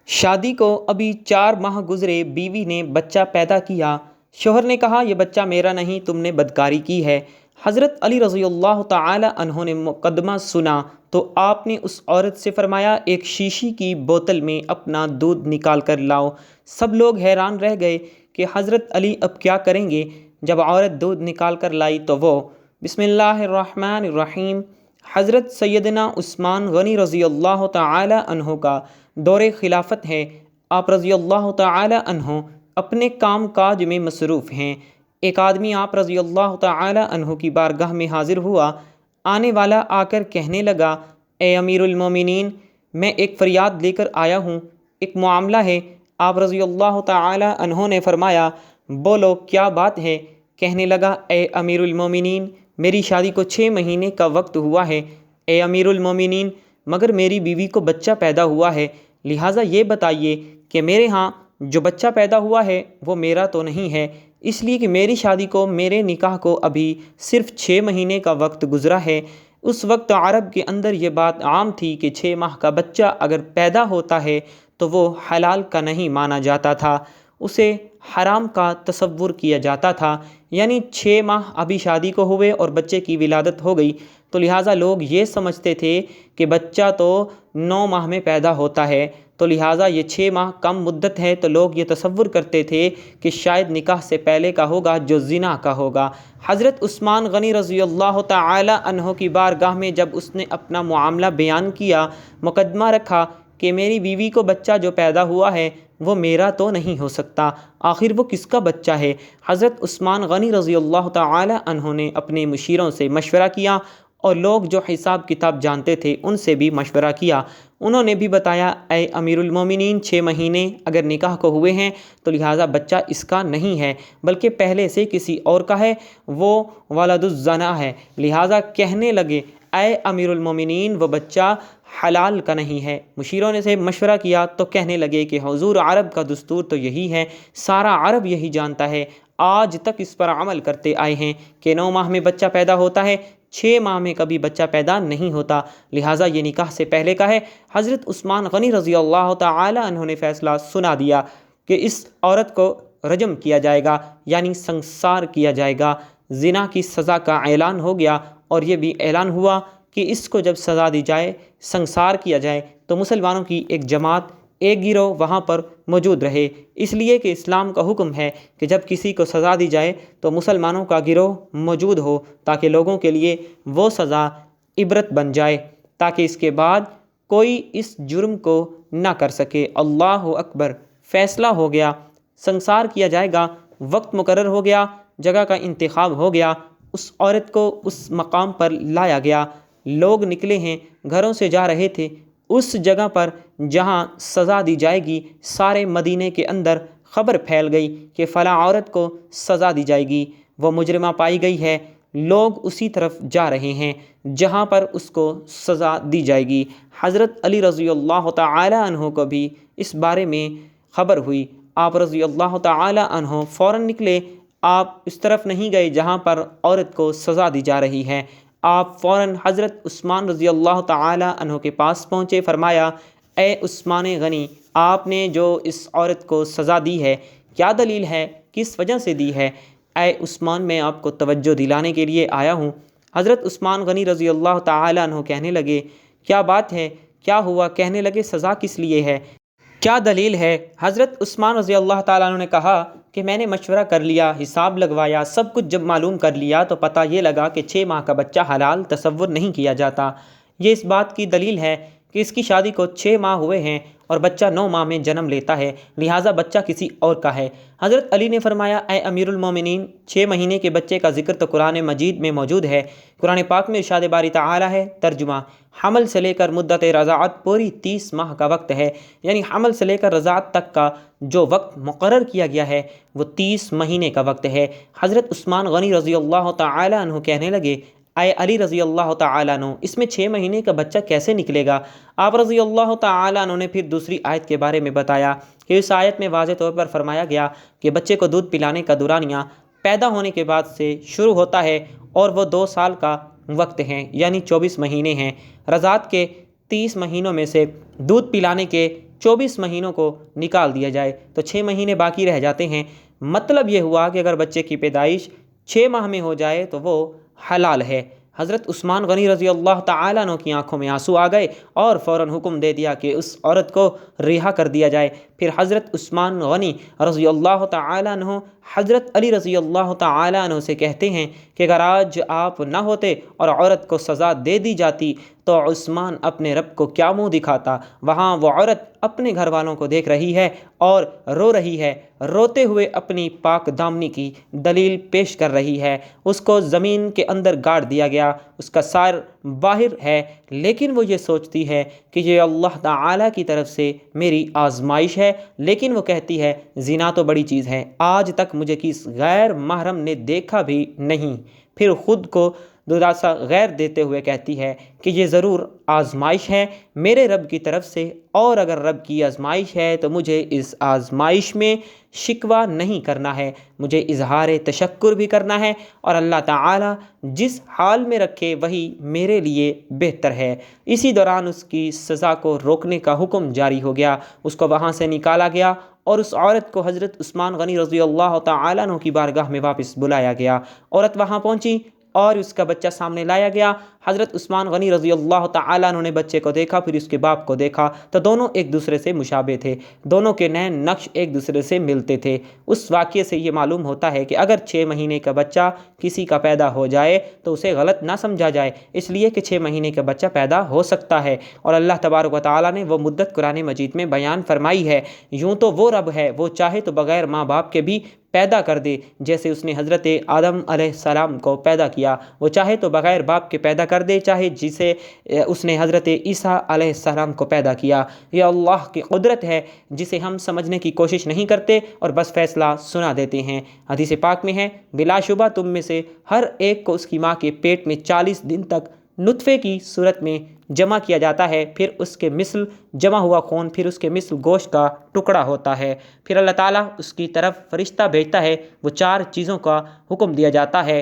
شادی کو ابھی 4 ماہ گزرے، بیوی نے بچہ پیدا کیا۔ شوہر نے کہا یہ بچہ میرا نہیں، تم نے بدکاری کی ہے۔ حضرت علی رضی اللہ تعالی عنہ نے مقدمہ سنا تو آپ نے اس عورت سے فرمایا ایک شیشی کی بوتل میں اپنا دودھ نکال کر لاؤ۔ سب لوگ حیران رہ گئے کہ حضرت علی اب کیا کریں گے۔ جب عورت دودھ نکال کر لائی تو وہ بسم اللہ الرحمن الرحیم حضرت سیدنا عثمان غنی رضی اللہ تعالی عنہ کا دور خلافت ہے۔ آپ رضی اللہ تعالی عنہ اپنے کام کاج میں مصروف ہیں۔ ایک آدمی آپ رضی اللہ تعالی عنہ کی بارگاہ میں حاضر ہوا۔ آنے والا آ کر کہنے لگا اے امیر المومنین، میں ایک فریاد لے کر آیا ہوں، ایک معاملہ ہے۔ آپ رضی اللہ تعالی عنہ نے فرمایا بولو کیا بات ہے؟ کہنے لگا اے امیر المومنین، میری شادی کو 6 مہینے کا وقت ہوا ہے۔ اے امیر المومنین، مگر میری بیوی کو بچہ پیدا ہوا ہے، لہٰذا یہ بتائیے کہ میرے ہاں جو بچہ پیدا ہوا ہے وہ میرا تو نہیں ہے، اس لیے کہ میری شادی کو، میرے نکاح کو ابھی صرف 6 مہینے کا وقت گزرا ہے۔ اس وقت عرب کے اندر یہ بات عام تھی کہ 6 ماہ کا بچہ اگر پیدا ہوتا ہے تو وہ حلال کا نہیں مانا جاتا تھا، اسے حرام کا تصور کیا جاتا تھا۔ یعنی 6 ماہ ابھی شادی کو ہوئے اور بچے کی ولادت ہو گئی تو لہٰذا لوگ یہ سمجھتے تھے کہ بچہ تو 9 ماہ میں پیدا ہوتا ہے، تو لہٰذا یہ 6 ماہ کم مدت ہے، تو لوگ یہ تصور کرتے تھے کہ شاید نکاح سے پہلے کا ہوگا جو زنا کا ہوگا۔ حضرت عثمان غنی رضی اللہ تعالی عنہ کی بارگاہ میں جب اس نے اپنا معاملہ بیان کیا، مقدمہ رکھا کہ میری بیوی کو بچہ جو پیدا ہوا ہے وہ میرا تو نہیں ہو سکتا، آخر وہ کس کا بچہ ہے؟ حضرت عثمان غنی رضی اللہ تعالی عنہ نے اپنے مشیروں سے مشورہ کیا اور لوگ جو حساب کتاب جانتے تھے ان سے بھی مشورہ کیا۔ انہوں نے بھی بتایا اے امیر المومنین، 6 مہینے اگر نکاح کو ہوئے ہیں تو لہٰذا بچہ اس کا نہیں ہے بلکہ پہلے سے کسی اور کا ہے، وہ ولد الزنا ہے۔ لہٰذا کہنے لگے اے امیر المومنین وہ بچہ حلال کا نہیں ہے۔ مشیروں نے سے مشورہ کیا تو کہنے لگے کہ حضور عرب کا دستور تو یہی ہے، سارا عرب یہی جانتا ہے، آج تک اس پر عمل کرتے آئے ہیں کہ 9 ماہ میں بچہ پیدا ہوتا ہے، 6 ماہ میں کبھی بچہ پیدا نہیں ہوتا، لہٰذا یہ نکاح سے پہلے کا ہے۔ حضرت عثمان غنی رضی اللہ تعالی عنہ نے فیصلہ سنا دیا کہ اس عورت کو رجم کیا جائے گا، یعنی سنسار کیا جائے گا۔ زنا کی سزا کا اعلان ہو گیا اور یہ بھی اعلان ہوا کہ اس کو جب سزا دی جائے، سنسار کیا جائے، تو مسلمانوں کی ایک جماعت، ایک گروہ وہاں پر موجود رہے، اس لیے کہ اسلام کا حکم ہے کہ جب کسی کو سزا دی جائے تو مسلمانوں کا گروہ موجود ہو تاکہ لوگوں کے لیے وہ سزا عبرت بن جائے، تاکہ اس کے بعد کوئی اس جرم کو نہ کر سکے۔ اللہ اکبر! فیصلہ ہو گیا، سنسار کیا جائے گا، وقت مقرر ہو گیا، جگہ کا انتخاب ہو گیا، اس عورت کو اس مقام پر لایا گیا، لوگ نکلے ہیں، گھروں سے جا رہے تھے اس جگہ پر جہاں سزا دی جائے گی۔ سارے مدینے کے اندر خبر پھیل گئی کہ فلاں عورت کو سزا دی جائے گی، وہ مجرمہ پائی گئی ہے، لوگ اسی طرف جا رہے ہیں جہاں پر اس کو سزا دی جائے گی۔ حضرت علی رضی اللہ تعالی عنہ کو بھی اس بارے میں خبر ہوئی، آپ رضی اللہ تعالی عنہ فوراً نکلے، آپ اس طرف نہیں گئے جہاں پر عورت کو سزا دی جا رہی ہے، آپ فوراً حضرت عثمان رضی اللہ تعالی عنہ کے پاس پہنچے، فرمایا اے عثمان غنی، آپ نے جو اس عورت کو سزا دی ہے کیا دلیل ہے، کس وجہ سے دی ہے؟ اے عثمان، میں آپ کو توجہ دلانے کے لیے آیا ہوں۔ حضرت عثمان غنی رضی اللہ تعالی عنہ کہنے لگے کیا بات ہے، کیا ہوا؟ کہنے لگے سزا کس لیے ہے، کیا دلیل ہے؟ حضرت عثمان رضی اللہ تعالیٰ عنہ نے کہا کہ میں نے مشورہ کر لیا، حساب لگوایا، سب کچھ جب معلوم کر لیا تو پتہ یہ لگا کہ 6 ماہ کا بچہ حلال تصور نہیں کیا جاتا۔ یہ اس بات کی دلیل ہے کہ اس کی شادی کو 6 ماہ ہوئے ہیں اور بچہ 9 ماہ میں جنم لیتا ہے، لہٰذا بچہ کسی اور کا ہے۔ حضرت علی نے فرمایا اے امیر المومنین، 6 مہینے کے بچے کا ذکر تو قرآن مجید میں موجود ہے، قرآن پاک میں ارشاد باری تعالی ہے، ترجمہ حمل سے لے کر مدت رضاعت پوری 30 ماہ کا وقت ہے، یعنی حمل سے لے کر رضاعت تک کا جو وقت مقرر کیا گیا ہے وہ 30 مہینے کا وقت ہے۔ حضرت عثمان غنی رضی اللہ تعالی عنہ کہنے لگے اے علی رضی اللہ تعالیٰ عنہ، اس میں 6 مہینے کا بچہ کیسے نکلے گا؟ آپ رضی اللہ تعالیٰ عنہ نے پھر دوسری آیت کے بارے میں بتایا کہ اس آیت میں واضح طور پر فرمایا گیا کہ بچے کو دودھ پلانے کا دورانیہ پیدا ہونے کے بعد سے شروع ہوتا ہے اور وہ 2 سال کا وقت ہے، یعنی 24 مہینے ہیں۔ رضاعت کے 30 مہینوں میں سے دودھ پلانے کے 24 مہینوں کو نکال دیا جائے تو 6 مہینے باقی رہ جاتے ہیں۔ مطلب یہ ہوا کہ اگر بچے کی پیدائش 6 ماہ میں ہو جائے تو وہ حلال ہے۔ حضرت عثمان غنی رضی اللہ تعالیٰ عنہ کی آنکھوں میں آنسو آ گئے اور فوراً حکم دے دیا کہ اس عورت کو رہا کر دیا جائے۔ پھر حضرت عثمان غنی رضی اللہ تعالیٰ عنہ حضرت علی رضی اللہ تعالیٰ عنہ سے کہتے ہیں کہ اگر آج آپ نہ ہوتے اور عورت کو سزا دے دی جاتی تو عثمان اپنے رب کو کیا منہ دکھاتا۔ وہاں وہ عورت اپنے گھر والوں کو دیکھ رہی ہے اور رو رہی ہے، روتے ہوئے اپنی پاک دامنی کی دلیل پیش کر رہی ہے۔ اس کو زمین کے اندر گاڑ دیا گیا، اس کا سار باہر ہے، لیکن وہ یہ سوچتی ہے کہ یہ اللہ تعالیٰ کی طرف سے میری آزمائش ہے، لیکن وہ کہتی ہے زنا تو بڑی چیز ہے، آج تک مجھے کس غیر محرم نے دیکھا بھی نہیں۔ پھر خود کو دلاسا غیر دیتے ہوئے کہتی ہے کہ یہ ضرور آزمائش ہے میرے رب کی طرف سے، اور اگر رب کی آزمائش ہے تو مجھے اس آزمائش میں شکوہ نہیں کرنا ہے، مجھے اظہار تشکر بھی کرنا ہے، اور اللہ تعالیٰ جس حال میں رکھے وہی میرے لیے بہتر ہے۔ اسی دوران اس کی سزا کو روکنے کا حکم جاری ہو گیا، اس کو وہاں سے نکالا گیا اور اس عورت کو حضرت عثمان غنی رضی اللہ تعالیٰ عنہ کی بارگاہ میں واپس بلایا گیا۔ عورت وہاں پہنچی اور اس کا بچہ سامنے لایا گیا۔ حضرت عثمان غنی رضی اللہ تعالیٰ عنہ نے بچے کو دیکھا، پھر اس کے باپ کو دیکھا تو دونوں ایک دوسرے سے مشابہ تھے، دونوں کے نین نقش ایک دوسرے سے ملتے تھے۔ اس واقعے سے یہ معلوم ہوتا ہے کہ اگر 6 مہینے کا بچہ کسی کا پیدا ہو جائے تو اسے غلط نہ سمجھا جائے، اس لیے کہ 6 مہینے کا بچہ پیدا ہو سکتا ہے، اور اللہ تبارک و تعالیٰ نے وہ مدت قرآن مجید میں بیان فرمائی ہے۔ یوں تو وہ رب ہے، وہ چاہے تو بغیر ماں باپ کے بھی پیدا کر دے، جیسے اس نے حضرت آدم علیہ السلام کو پیدا کیا، وہ چاہے تو بغیر باپ کے پیدا کر دے، چاہے جسے اس نے حضرت عیسیٰ علیہ السلام کو پیدا کیا۔ یہ اللہ کی قدرت ہے جسے ہم سمجھنے کی کوشش نہیں کرتے اور بس فیصلہ سنا دیتے ہیں۔ حدیث پاک میں ہے بلا شبہ تم میں سے ہر ایک کو اس کی ماں کے پیٹ میں 40 دن تک نطفے کی صورت میں جمع کیا جاتا ہے، پھر اس کے مثل جمع ہوا خون، پھر اس کے مثل گوشت کا ٹکڑا ہوتا ہے، پھر اللہ تعالیٰ اس کی طرف فرشتہ بھیجتا ہے، وہ 4 چیزوں کا حکم دیا جاتا ہے،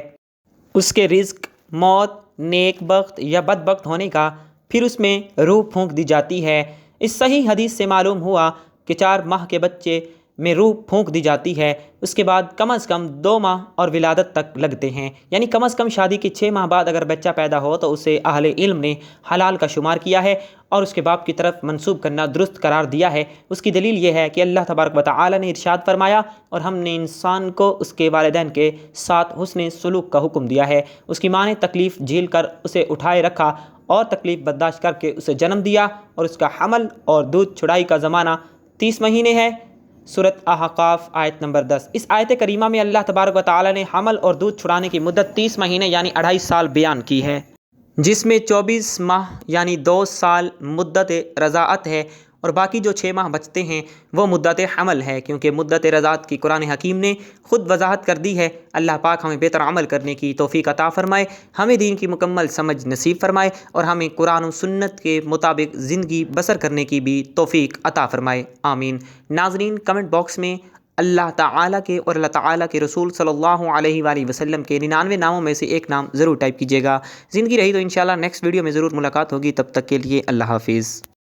اس کے رزق، موت، نیک بخت یا بد بخت ہونے کا، پھر اس میں روح پھونک دی جاتی ہے۔ اس صحیح حدیث سے معلوم ہوا کہ 4 ماہ کے بچے میں روح پھونک دی جاتی ہے، اس کے بعد کم از کم 2 ماہ اور ولادت تک لگتے ہیں، یعنی کم از کم شادی کے 6 ماہ بعد اگر بچہ پیدا ہو تو اسے اہل علم نے حلال کا شمار کیا ہے اور اس کے باپ کی طرف منسوب کرنا درست قرار دیا ہے۔ اس کی دلیل یہ ہے کہ اللہ تبارک و تعالی نے ارشاد فرمایا اور ہم نے انسان کو اس کے والدین کے ساتھ حسن سلوک کا حکم دیا ہے۔ اس کی ماں نے تکلیف جھیل کر اسے اٹھائے رکھا اور تکلیف برداشت کر کے اسے جنم دیا، اور اس کا حمل اور دودھ چھڑائی کا زمانہ 30 مہینے ہے۔ سورۃ احقاف آیت نمبر 10۔ اس آیت کریمہ میں اللہ تبارک و تعالی نے حمل اور دودھ چھڑانے کی مدت 30 مہینے یعنی 2.5 سال بیان کی ہے، جس میں 24 ماہ یعنی 2 سال مدت رضاعت ہے، اور باقی جو 6 ماہ بچتے ہیں وہ مدت حمل ہے، کیونکہ مدت رضاعت کی قرآن حکیم نے خود وضاحت کر دی ہے۔ اللہ پاک ہمیں بہتر عمل کرنے کی توفیق عطا فرمائے، ہمیں دین کی مکمل سمجھ نصیب فرمائے، اور ہمیں قرآن و سنت کے مطابق زندگی بسر کرنے کی بھی توفیق عطا فرمائے، آمین۔ ناظرین، کمنٹ باکس میں اللہ تعالیٰ کے اور اللہ تعالیٰ کے رسول صلی اللہ علیہ وآلہ وسلم کے 99 ناموں میں سے ایک نام ضرور ٹائپ کیجیے گا۔ زندگی رہی تو انشاءاللہ نیکسٹ ویڈیو میں ضرور ملاقات ہوگی، تب تک کے لیے اللہ حافظ۔